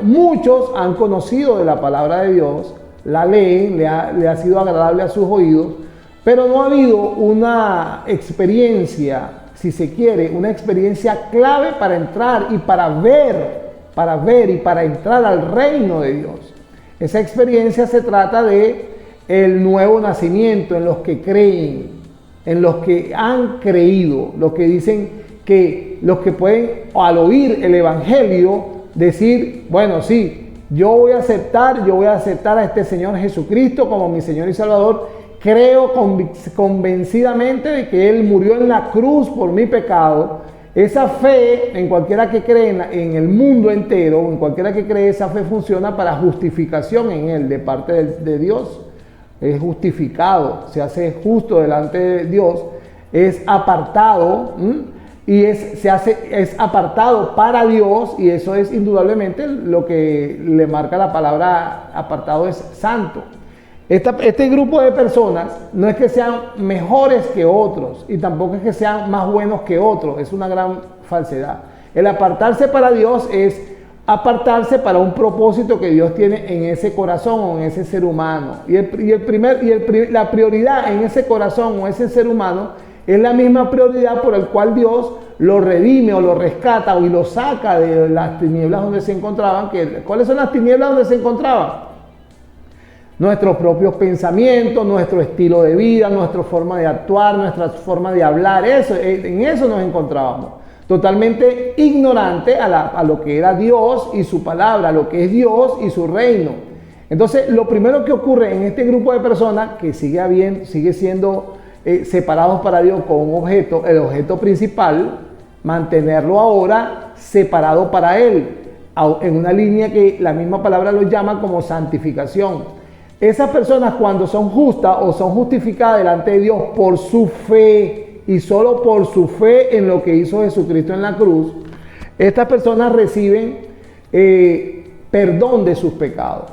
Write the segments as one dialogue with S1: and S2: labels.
S1: Muchos han conocido de la palabra de Dios, la leen, le ha sido agradable a sus oídos, pero no ha habido una experiencia, si se quiere, una experiencia clave para entrar y para ver y para entrar al reino de Dios. Esa experiencia se trata de el nuevo nacimiento en los que creen, en los que han creído, los que dicen que los que pueden al oír el evangelio decir, bueno, sí, yo voy a aceptar a este Señor Jesucristo como mi Señor y Salvador. Creo convencidamente de que Él murió en la cruz por mi pecado. Esa fe, en cualquiera que cree en el mundo entero, en cualquiera que cree, esa fe funciona para justificación en Él, de parte de Dios. Es justificado, se hace justo delante de Dios, es apartado, es apartado para Dios, y eso es indudablemente lo que le marca la palabra apartado, es santo. Este grupo de personas no es que sean mejores que otros y tampoco es que sean más buenos que otros, es una gran falsedad. El apartarse para Dios es apartarse para un propósito que Dios tiene en ese corazón o en ese ser humano. La prioridad en ese corazón o ese ser humano es la misma prioridad por el cual Dios lo redime o lo rescata y lo saca de las tinieblas donde se encontraban. ¿Cuáles son las tinieblas donde se encontraban? Nuestros propios pensamientos, nuestro estilo de vida, nuestra forma de actuar, nuestra forma de hablar, en eso nos encontrábamos. Totalmente ignorante a lo que era Dios y su palabra, a lo que es Dios y su reino. Entonces, lo primero que ocurre en este grupo de personas, que sigue siendo separados para Dios con un objeto, el objeto principal, mantenerlo ahora separado para Él, en una línea que la misma palabra lo llama como santificación. Esas personas, cuando son justas o son justificadas delante de Dios por su fe y solo por su fe en lo que hizo Jesucristo en la cruz, estas personas reciben perdón de sus pecados.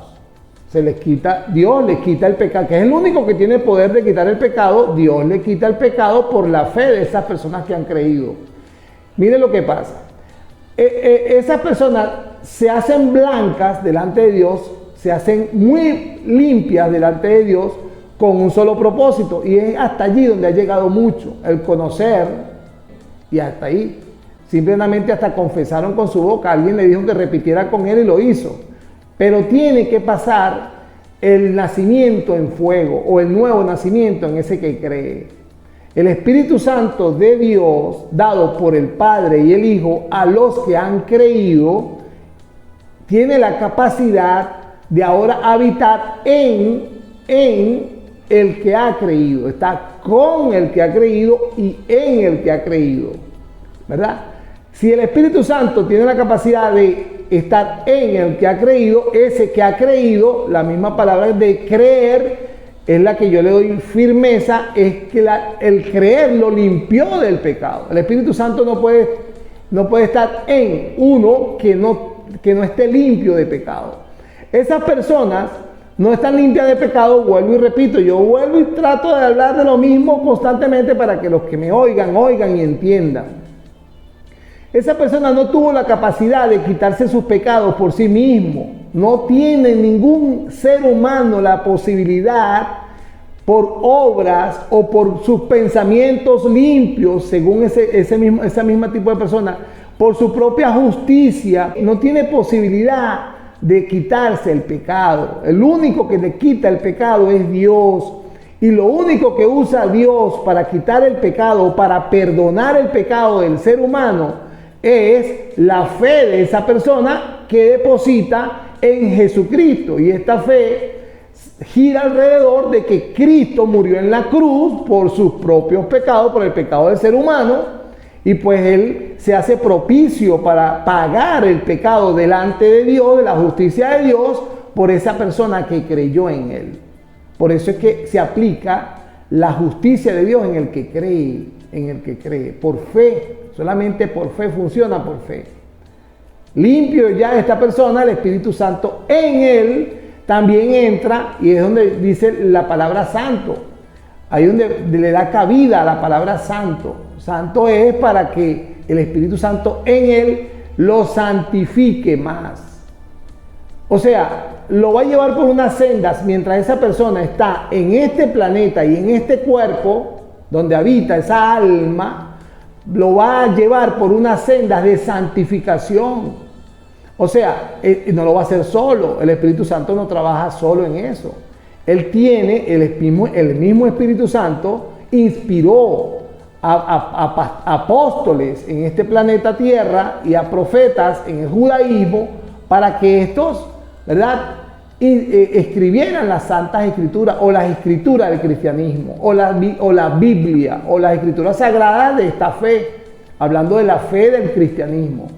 S1: Dios les quita el pecado, que es el único que tiene poder de quitar el pecado. Dios le quita el pecado por la fe de esas personas que han creído. Miren lo que pasa. Esas personas se hacen blancas delante de Dios, se hacen muy limpias delante de Dios con un solo propósito, y es hasta allí donde ha llegado mucho, el conocer, y hasta ahí. Simplemente hasta confesaron con su boca, alguien le dijo que repitiera con él y lo hizo. Pero tiene que pasar el nacimiento en fuego o el nuevo nacimiento en ese que cree. El Espíritu Santo de Dios, dado por el Padre y el Hijo a los que han creído, tiene la capacidad de ahora habitar en el que ha creído. Está con el que ha creído y en el que ha creído, ¿verdad? Si el Espíritu Santo tiene la capacidad de estar en el que ha creído, ese que ha creído, la misma palabra de creer es la que yo le doy firmeza, es que el creer lo limpió del pecado. El Espíritu Santo no puede estar en uno que no esté limpio de pecado. Esas personas no están limpias de pecado. Vuelvo y repito, yo vuelvo y trato de hablar de lo mismo constantemente para que los que me oigan y entiendan. Esa persona no tuvo la capacidad de quitarse sus pecados por sí mismo. No tiene ningún ser humano la posibilidad, por obras o por sus pensamientos limpios, según esa misma tipo de persona, por su propia justicia, no tiene posibilidad de quitarse el pecado. El único que le quita el pecado es Dios. Y lo único que usa Dios para quitar el pecado, para perdonar el pecado del ser humano, es la fe de esa persona que deposita en Jesucristo. Y esta fe gira alrededor de que Cristo murió en la cruz por sus propios pecados, por el pecado del ser humano, y pues Él se hace propicio para pagar el pecado delante de Dios, de la justicia de Dios, por esa persona que creyó en Él. Por eso es que se aplica la justicia de Dios en el que cree, por fe. Solamente por fe, funciona por fe. Limpio ya esta persona, el Espíritu Santo en él también entra, y es donde dice la palabra santo. Ahí donde le da cabida a la palabra santo. Santo es para que el Espíritu Santo en él lo santifique más. O sea, lo va a llevar por unas sendas mientras esa persona está en este planeta y en este cuerpo donde habita esa alma, lo va a llevar por unas sendas de santificación. O sea, no lo va a hacer solo. El Espíritu Santo no trabaja solo en eso. Él tiene, el mismo Espíritu Santo inspiró a apóstoles en este planeta Tierra y a profetas en el judaísmo para que estos, ¿verdad?, escribieran las Santas Escrituras o las Escrituras del cristianismo o la Biblia o las Escrituras sagradas de esta fe, hablando de la fe del cristianismo.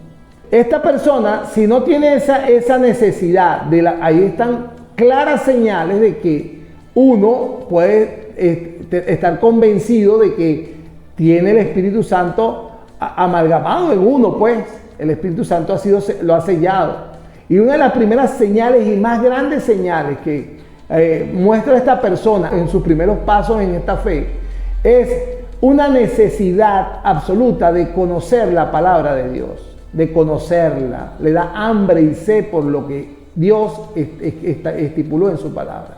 S1: Esta persona, si no tiene esa necesidad, ahí están claras señales de que uno puede estar convencido de que tiene el Espíritu Santo amalgamado en uno, pues el Espíritu Santo lo ha sellado. Y una de las primeras señales y más grandes señales que muestra esta persona en sus primeros pasos en esta fe es una necesidad absoluta de conocer la palabra de Dios, de conocerla. Le da hambre y sed por lo que Dios estipuló en su palabra.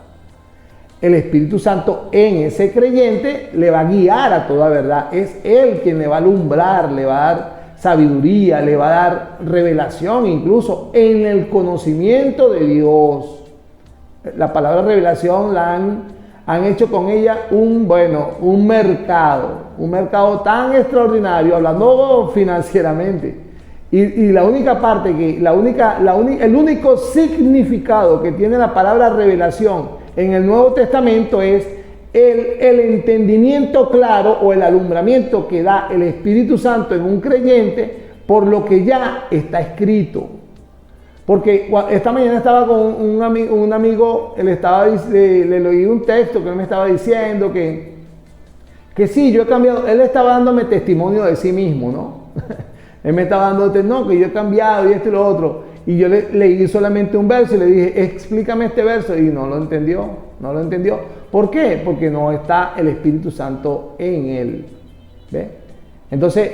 S1: El Espíritu Santo en ese creyente le va a guiar a toda verdad. Es Él quien le va a alumbrar, le va a dar sabiduría, le va a dar revelación, incluso en el conocimiento de Dios. La palabra revelación la han hecho con ella un mercado tan extraordinario, hablando financieramente. Y la única parte el único significado que tiene la palabra revelación en el Nuevo Testamento es el entendimiento claro o el alumbramiento que da el Espíritu Santo en un creyente por lo que ya está escrito. Porque esta mañana estaba con un amigo, le leí un texto que él me estaba diciendo que sí, yo he cambiado. Él estaba dándome testimonio de sí mismo, ¿no? Él me estaba dando, no, que yo he cambiado y esto y lo otro. Y yo le leí solamente un verso y le dije, explícame este verso. Y no lo entendió. ¿Por qué? Porque no está el Espíritu Santo en él. ¿Ve? Entonces,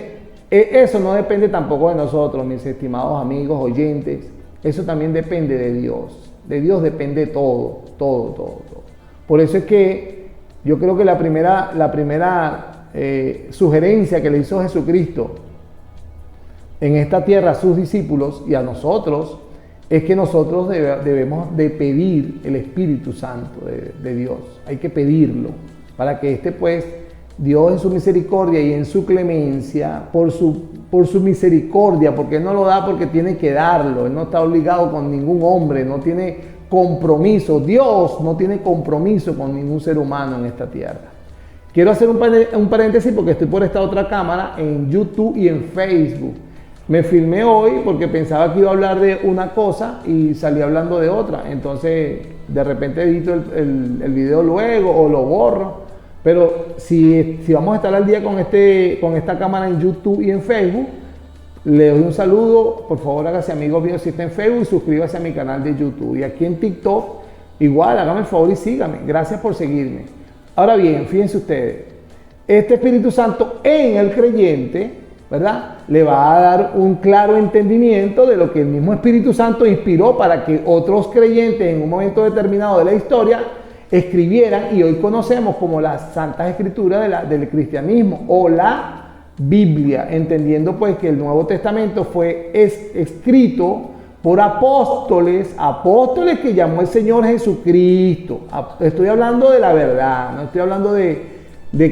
S1: eso no depende tampoco de nosotros, mis estimados amigos, oyentes. Eso también depende de Dios. De Dios depende todo. Por eso es que yo creo que la primera sugerencia que le hizo Jesucristo en esta tierra a sus discípulos y a nosotros es que nosotros debemos de pedir el Espíritu Santo de Dios. Hay que pedirlo para que pues Dios en su misericordia y en su clemencia, por su misericordia, porque Él no lo da porque tiene que darlo. Él no está obligado con ningún hombre, no tiene compromiso. Dios no tiene compromiso con ningún ser humano en esta tierra. Quiero hacer un paréntesis porque estoy por esta otra cámara en YouTube y en Facebook. Me filmé hoy porque pensaba que iba a hablar de una cosa y salí hablando de otra. Entonces, de repente edito el video luego o lo borro. Pero si vamos a estar al día con esta cámara en YouTube y en Facebook, le doy un saludo. Por favor, hágase amigo mío si está en Facebook y suscríbase a mi canal de YouTube. Y aquí en TikTok, igual, hágame el favor y sígame. Gracias por seguirme. Ahora bien, fíjense ustedes. Este Espíritu Santo en el creyente, ¿verdad?, le va a dar un claro entendimiento de lo que el mismo Espíritu Santo inspiró para que otros creyentes en un momento determinado de la historia escribieran y hoy conocemos como las Santas Escrituras del cristianismo o la Biblia, entendiendo pues que el Nuevo Testamento fue escrito por apóstoles que llamó el Señor Jesucristo. Estoy hablando de la verdad, no estoy hablando de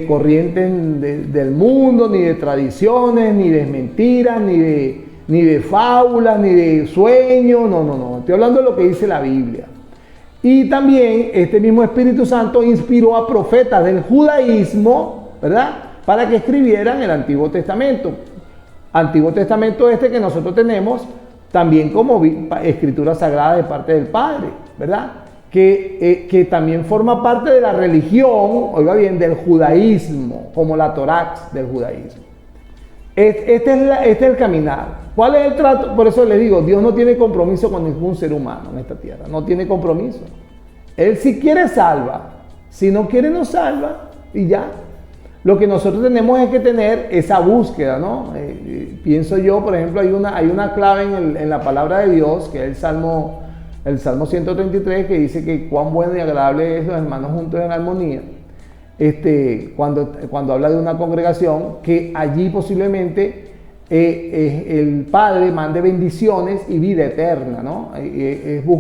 S1: corrientes del mundo, ni de tradiciones, ni de mentiras, ni de fábulas, ni de sueños, no. Estoy hablando de lo que dice la Biblia. Y también este mismo Espíritu Santo inspiró a profetas del judaísmo, ¿verdad?, para que escribieran el Antiguo Testamento. Antiguo Testamento que nosotros tenemos también como escritura sagrada de parte del Padre, ¿verdad?, que también forma parte de la religión, oiga bien, del judaísmo, como la Torá del judaísmo. Este es el caminar. ¿Cuál es el trato? Por eso les digo, Dios no tiene compromiso con ningún ser humano en esta tierra, no tiene compromiso. Él si quiere salva, si no quiere no salva y ya. Lo que nosotros tenemos es que tener esa búsqueda, ¿no? Pienso yo, por ejemplo, hay una clave en la palabra de Dios, que es el Salmo el Salmo 133, que dice que cuán bueno y agradable es los hermanos juntos en armonía. Cuando habla de una congregación, que allí posiblemente el Padre mande bendiciones y vida eterna, ¿no?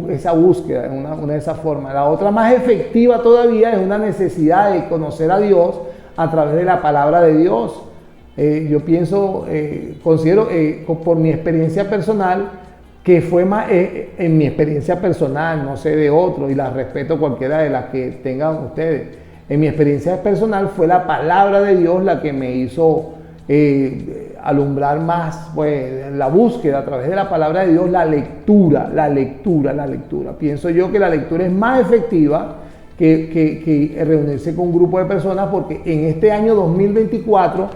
S1: Esa búsqueda, una de esas formas. La otra más efectiva todavía es una necesidad de conocer a Dios a través de la palabra de Dios. Yo pienso, considero por mi experiencia personal, que fue más en mi experiencia personal, no sé de otro, y la respeto cualquiera de las que tengan ustedes. En mi experiencia personal fue la palabra de Dios la que me hizo alumbrar más, pues, la búsqueda a través de la palabra de Dios, la lectura. Pienso yo que la lectura es más efectiva que reunirse con un grupo de personas, porque en este año 2024,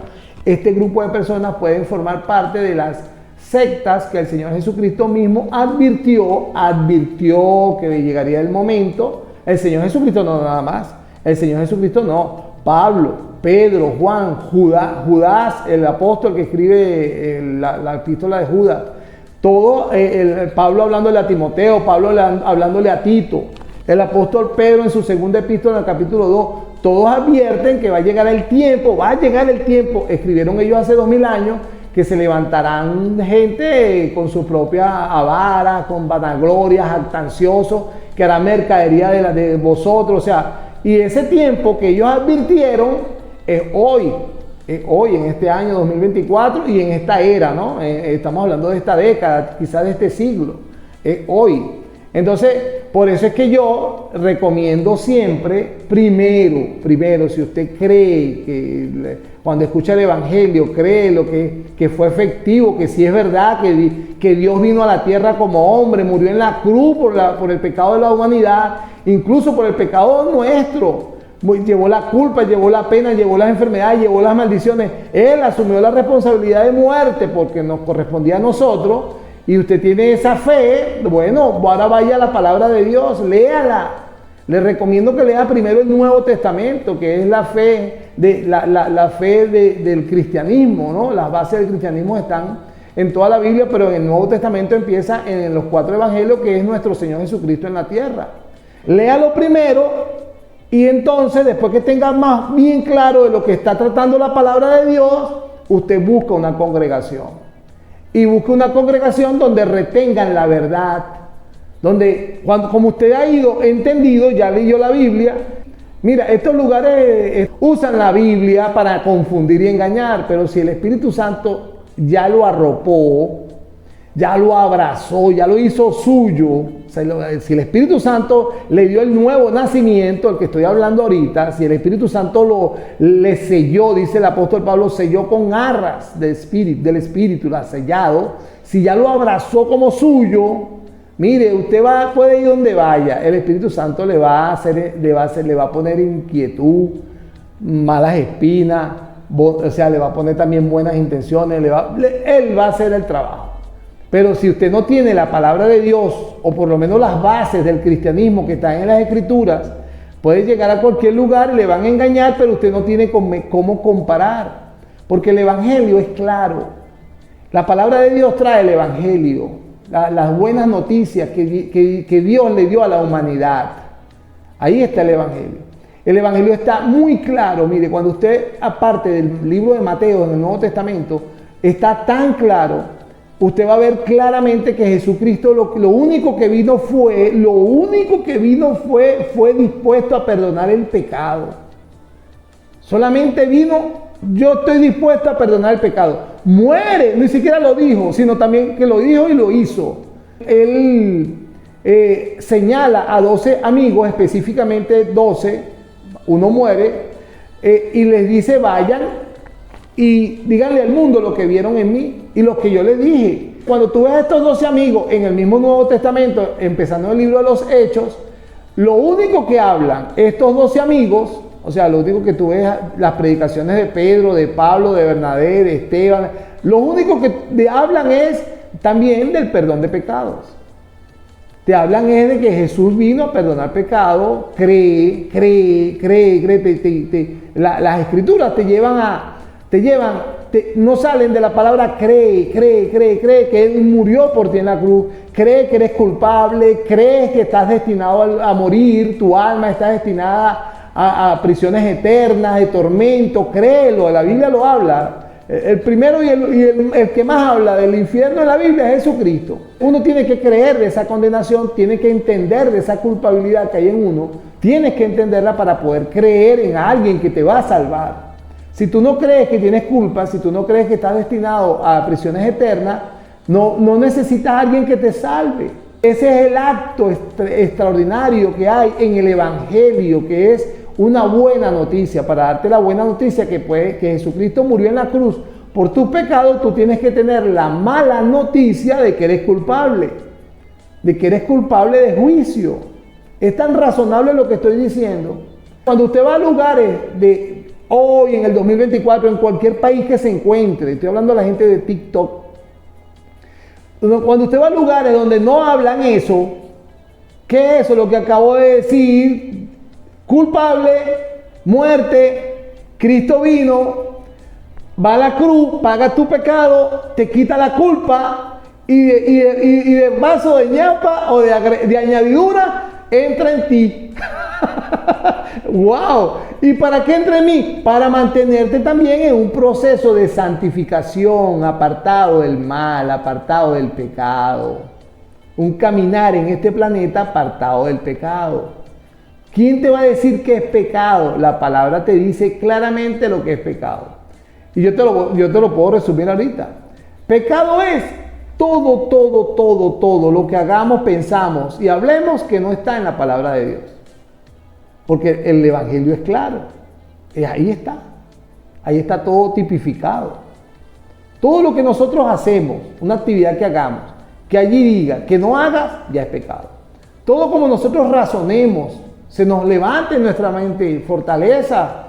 S1: este grupo de personas pueden formar parte de las sectas que el Señor Jesucristo mismo advirtió que llegaría el momento. El Señor Jesucristo no nada más, el Señor Jesucristo no, Pablo, Pedro, Juan, Judas, el apóstol que escribe la epístola de Judas, todo, Pablo hablándole a Timoteo, Pablo hablándole a Tito, el apóstol Pedro en su segunda epístola en el capítulo 2, todos advierten que va a llegar el tiempo, escribieron ellos hace 2000 años, que se levantarán gente con su propia avara, con vanagloria, jactanciosos, que hará mercadería de vosotros, o sea, y ese tiempo que ellos advirtieron es hoy, en este año 2024 y en esta era, ¿no? Estamos hablando de esta década, quizás de este siglo, es hoy. Entonces, por eso es que yo recomiendo siempre, primero, si usted cree que cuando escucha el Evangelio, cree lo que fue efectivo, que sí es verdad, que Dios vino a la tierra como hombre, murió en la cruz por el pecado de la humanidad, incluso por el pecado nuestro, llevó la culpa, llevó la pena, llevó las enfermedades, llevó las maldiciones. Él asumió la responsabilidad de muerte porque nos correspondía a nosotros. Y usted tiene esa fe, bueno, ahora vaya a la palabra de Dios, léala. Le recomiendo que lea primero el Nuevo Testamento, que es la fe, la fe del cristianismo, ¿no? Las bases del cristianismo están en toda la Biblia, pero en el Nuevo Testamento empieza en los 4 evangelios, que es nuestro Señor Jesucristo en la tierra. Léalo primero y entonces, después que tenga más bien claro de lo que está tratando la palabra de Dios, usted busca una congregación. Y busque una congregación donde retengan la verdad, donde como usted ha ido entendido, ya leyó la Biblia. Mira, estos lugares usan la Biblia para confundir y engañar, pero si el Espíritu Santo ya lo arropó, ya lo abrazó, ya lo hizo suyo, o sea, si el Espíritu Santo le dio el nuevo nacimiento, el que estoy hablando ahorita, si el Espíritu Santo le selló, dice el apóstol Pablo, selló con arras del Espíritu, lo ha sellado, si ya lo abrazó como suyo, mire, usted puede ir donde vaya, el Espíritu Santo le va a poner inquietud, malas espinas, o sea, le va a poner también buenas intenciones, él va a hacer el trabajo. Pero si usted no tiene la palabra de Dios, o por lo menos las bases del cristianismo que están en las Escrituras, puede llegar a cualquier lugar y le van a engañar, pero usted no tiene cómo comparar. Porque el Evangelio es claro. La palabra de Dios trae el Evangelio, las buenas noticias que Dios le dio a la humanidad. Ahí está el Evangelio. El Evangelio está muy claro. Mire, cuando usted, aparte del libro de Mateo en el Nuevo Testamento, está tan claro. Usted va a ver claramente que Jesucristo lo único que vino fue dispuesto a perdonar el pecado. Solamente vino, yo estoy dispuesto a perdonar el pecado. Muere, ni siquiera lo dijo, sino también que lo dijo y lo hizo. Él señala a 12 amigos, específicamente 12, uno muere, y les dice, vayan y díganle al mundo lo que vieron en mí y lo que yo les dije. Cuando tú ves a estos 12 amigos en el mismo Nuevo Testamento, empezando el libro de los Hechos, lo único que hablan estos 12 amigos, o sea, lo único que tú ves, las predicaciones de Pedro, de Pablo, de Bernabé, de Esteban, lo único que hablan es también del perdón de pecados. Te hablan es de que Jesús vino a perdonar pecados, cree. Las Escrituras te llevan no salen de la palabra cree, que Él murió por ti en la cruz, cree que eres culpable, crees que estás destinado a morir, tu alma está destinada a prisiones eternas, de tormento, créelo, la Biblia lo habla. El primero y el que más habla del infierno en la Biblia es Jesucristo. Uno tiene que creer de esa condenación, tiene que entender de esa culpabilidad que hay en uno, tienes que entenderla para poder creer en alguien que te va a salvar. Si tú no crees que tienes culpa, si tú no crees que estás destinado a prisiones eternas, no necesitas a alguien que te salve. Ese es el acto extraordinario que hay en el Evangelio, que es una buena noticia. Para darte la buena noticia que Jesucristo murió en la cruz por tus pecados, tú tienes que tener la mala noticia de que eres culpable, de juicio. Es tan razonable lo que estoy diciendo. Cuando usted va a lugares de hoy, en el 2024, en cualquier país que se encuentre, estoy hablando a la gente de TikTok, cuando usted va a lugares donde no hablan eso, ¿qué es eso? Lo que acabo de decir, culpable, muerte, Cristo vino, va a la cruz, paga tu pecado, te quita la culpa y de vaso de ñapa o de añadidura entra en ti. ¡Wow! ¿Y para qué entra en mí? Para mantenerte también en un proceso de santificación, apartado del mal, apartado del pecado. Un caminar en este planeta apartado del pecado. ¿Quién te va a decir que es pecado? La palabra te dice claramente lo que es pecado. Y yo te lo puedo resumir ahorita. Pecado es todo lo que hagamos, pensamos y hablemos que no está en la palabra de Dios. Porque el Evangelio es claro. Ahí está todo tipificado. Todo lo que nosotros hacemos, una actividad que hagamos, que allí diga que no hagas, ya es pecado. Todo como nosotros razonemos, se nos levante en nuestra mente fortaleza,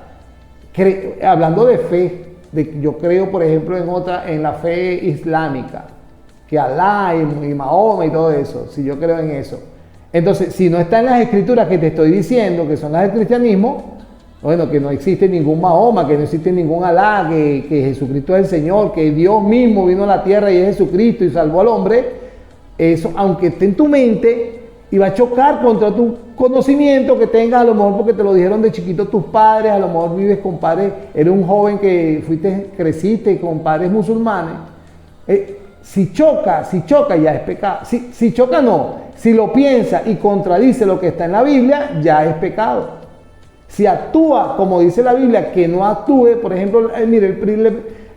S1: hablando de fe, yo creo por ejemplo en la fe islámica, que Alá y Mahoma y todo eso, si yo creo en eso. Entonces, si no está en las escrituras que te estoy diciendo, que son las del cristianismo, bueno, que no existe ningún Mahoma, que no existe ningún Alá, que Jesucristo es el Señor, que Dios mismo vino a la tierra y es Jesucristo y salvó al hombre, eso, aunque esté en tu mente, y va a chocar contra tu conocimiento que tengas, a lo mejor porque te lo dijeron de chiquito tus padres, a lo mejor vives con padres, eres un joven que creciste con padres musulmanes. Si choca ya es pecado. Si choca no, si lo piensa y contradice lo que está en la Biblia, ya es pecado. Si actúa como dice la Biblia, que no actúe, por ejemplo, mire,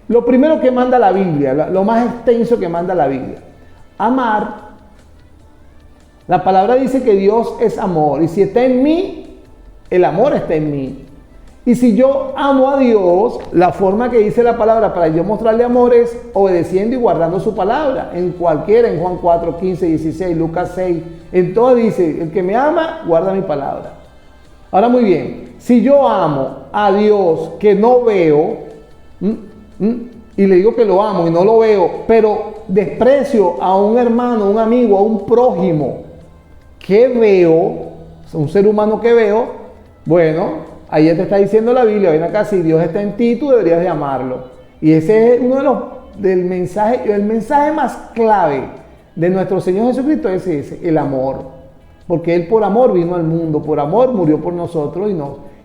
S1: lo primero que manda la Biblia, lo más extenso que manda la Biblia, amar. La palabra dice que Dios es amor y si está en mí, el amor está en mí. Y si yo amo a Dios, la forma que dice la palabra para yo mostrarle amor es obedeciendo y guardando su palabra. En Juan 4, 15, 16, Lucas 6, en todo dice, el que me ama, guarda mi palabra. Ahora muy bien, si yo amo a Dios que no veo, y le digo que lo amo y no lo veo, pero desprecio a un hermano, un amigo, a un prójimo que veo, un ser humano que veo, bueno, ahí te está diciendo la Biblia, ven acá, si Dios está en ti, tú deberías de amarlo. Y ese es uno del mensaje, el mensaje más clave de nuestro Señor Jesucristo es ese, el amor. Porque Él por amor vino al mundo, por amor murió por nosotros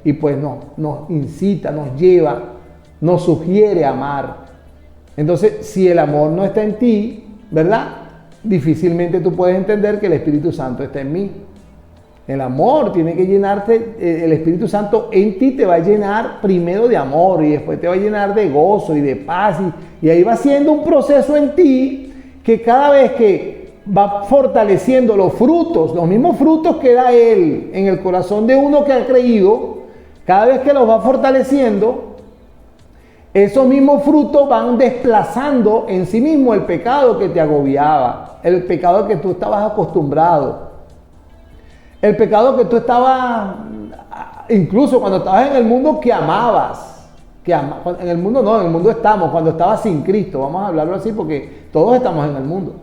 S1: y pues nos incita, nos lleva, nos sugiere amar. Entonces, si el amor no está en ti, ¿verdad? Difícilmente tú puedes entender que el Espíritu Santo está en mí. El amor tiene que llenarte, el Espíritu Santo en ti te va a llenar primero de amor y después te va a llenar de gozo y de paz y ahí va siendo un proceso en ti que cada vez que va fortaleciendo los frutos, los mismos frutos que da Él en el corazón de uno que ha creído, cada vez que los va fortaleciendo, esos mismos frutos van desplazando en sí mismo el pecado que te agobiaba, el pecado al que tú estabas acostumbrado. El pecado que tú estabas, incluso cuando estabas en el mundo que amabas, en el mundo no, en el mundo estamos, cuando estabas sin Cristo, vamos a hablarlo así porque todos estamos en el mundo.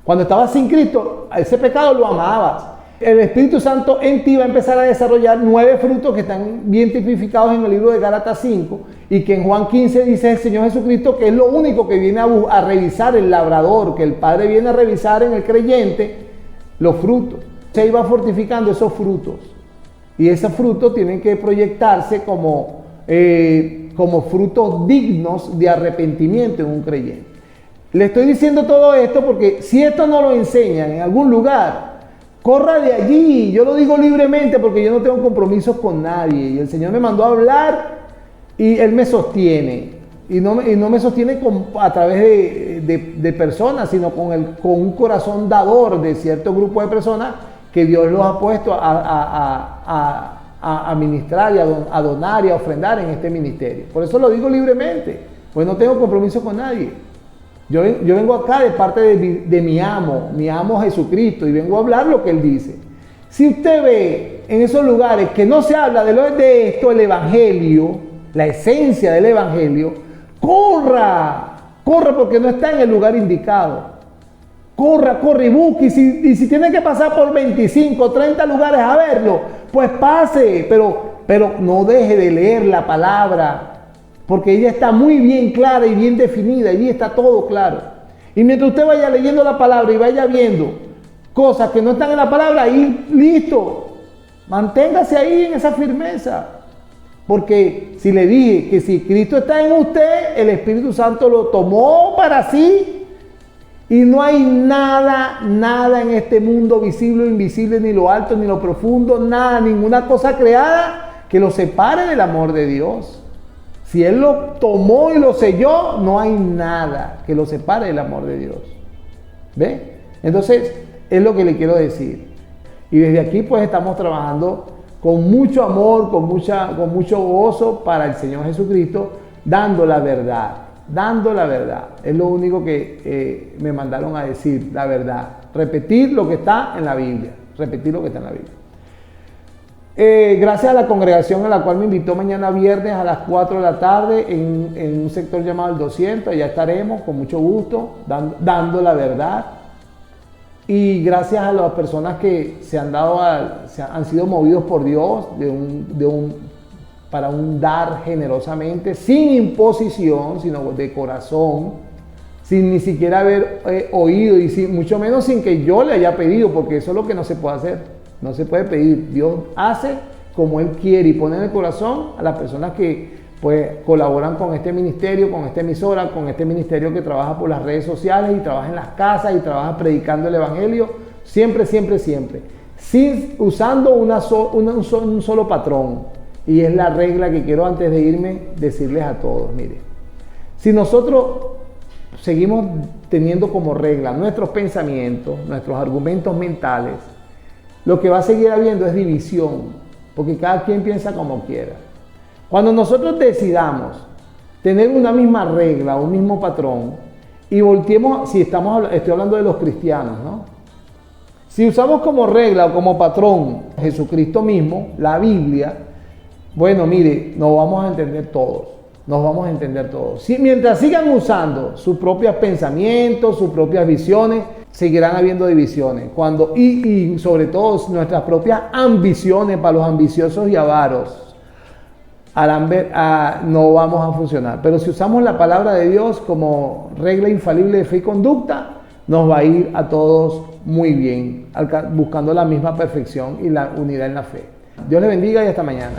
S1: Cuando estabas sin Cristo, ese pecado lo amabas. El Espíritu Santo en ti va a empezar a desarrollar 9 frutos que están bien tipificados en el libro de Gálatas 5 y que en Juan 15 dice el Señor Jesucristo que es lo único que viene a revisar el labrador, que el Padre viene a revisar en el creyente los frutos. Se iba fortificando esos frutos y esos frutos tienen que proyectarse como frutos dignos de arrepentimiento en un creyente. Le estoy diciendo todo esto porque si esto no lo enseñan en algún lugar, corra de allí. Yo lo digo libremente porque yo no tengo compromisos con nadie. Y el Señor me mandó a hablar y Él me sostiene. Y no me sostiene a través de personas, sino con un corazón dador de cierto grupo de personas que Dios los ha puesto a ministrar y a donar y a ofrendar en este ministerio. Por eso lo digo libremente, pues no tengo compromiso con nadie. Yo vengo acá de parte de mi amo Jesucristo, y vengo a hablar lo que Él dice. Si usted ve en esos lugares que no se habla de esto, el Evangelio, la esencia del Evangelio, corra porque no está en el lugar indicado. Corra y busque, y si tiene que pasar por 25 o 30 lugares a verlo, pues pase, pero no deje de leer la palabra, porque ella está muy bien clara y bien definida, allí está todo claro. Y mientras usted vaya leyendo la palabra y vaya viendo cosas que no están en la palabra, ahí listo, manténgase ahí en esa firmeza. Porque si le dije que si Cristo está en usted, el Espíritu Santo lo tomó para sí, y no hay nada en este mundo, visible o invisible, ni lo alto ni lo profundo, nada, ninguna cosa creada que lo separe del amor de Dios. Si Él lo tomó y lo selló, no hay nada que lo separe del amor de Dios. ¿Ve? Entonces, es lo que le quiero decir. Y desde aquí pues estamos trabajando con mucho amor, con mucho gozo para el Señor Jesucristo, dando la verdad. Dando la verdad. Es lo único que me mandaron a decir, la verdad. Repetir lo que está en la Biblia. Repetir lo que está en la Biblia. Gracias a la congregación a la cual me invitó mañana viernes a las 4 de la tarde en un sector llamado el 200, allá estaremos con mucho gusto dando la verdad. Y gracias a las personas que han sido movidos por Dios para dar generosamente, sin imposición, sino de corazón, sin ni siquiera haber oído y mucho menos sin que yo le haya pedido, porque eso es lo que no se puede hacer. No se puede pedir. Dios hace como Él quiere y pone en el corazón a las personas que pues colaboran con este ministerio, con esta emisora, con este ministerio que trabaja por las redes sociales y trabaja en las casas y trabaja predicando el Evangelio, siempre, usando un solo patrón. Y es la regla que quiero antes de irme decirles a todos. Mire, si nosotros seguimos teniendo como regla nuestros pensamientos, nuestros argumentos mentales, lo que va a seguir habiendo es división, porque cada quien piensa como quiera. Cuando nosotros decidamos tener una misma regla, un mismo patrón, y volteemos, estoy hablando de los cristianos, ¿no? Si usamos como regla o como patrón Jesucristo mismo, la Biblia, bueno, mire, nos vamos a entender todos. Si, mientras sigan usando sus propios pensamientos, sus propias visiones, seguirán habiendo divisiones. Y sobre todo nuestras propias ambiciones para los ambiciosos y avaros, no vamos a funcionar. Pero si usamos la palabra de Dios como regla infalible de fe y conducta, nos va a ir a todos muy bien, buscando la misma perfección y la unidad en la fe. Dios les bendiga y hasta mañana.